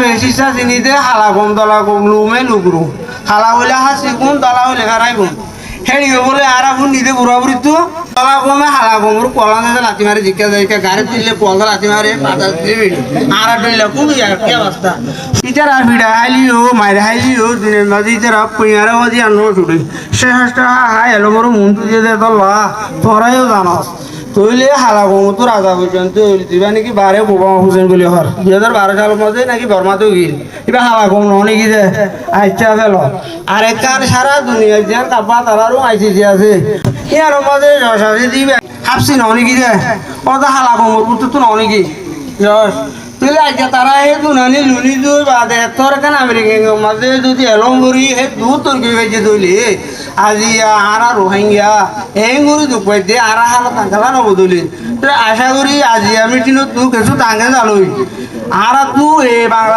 বেশিসা চিনিতে হালা কম দলা কম লুমে লুকরু হালা হইলে হাসি কোন দলা হইলে খারাই কোন হেড়ি বলে আর এখন নিতে বুড়াবুড়ি তো দলা কমে হালা কমর কলা না লাতি মারি জিজ্ঞা যায় গাড়ি তুললে পলটা লাতি মারে পাতা দিলে আর ডইলে কোন কে অবস্থা ইতারা ভিড়া হাইলিও মাইরে হাইলিও দিনের মাঝে ইতারা পুইয়ারে মাঝে আনো ছুটে সে হাসটা হাই এলো বড় মন তুই দে দলা তোরাইও জানাস তৈলে হালা কম তো রাজা পর্যন্ত দিবা নাকি বারে বোবা হুসেন বলে হর 2012 সালের মধ্যে নাকি বর্মাতেও গিল এবার হালা কম নাকি যে আইচা ফেল আর একার সারা দুনিয়া যে কাপা তারারও আইসি যে আছে ইয়ার মধ্যে রসাসি দিবে হাফসি নাকি যে ওটা হালা কম তো নাকি যশ তুইলে আইচা তারা হে দুনানি লুনি দুই বাদে তোর কেন আমেরিকান মাঝে যদি এলং করি হে দু তোর কি হয়েছে তুইলে আজি আরা রোহিঙ্গা হেঙ্গুরি দুপাই দে আরা হালা তাঙ্গালা নবদলি তো আশা করি আজি আমি টিনো তু কিছু তাঙ্গে জালই আরা তু এ বাংলা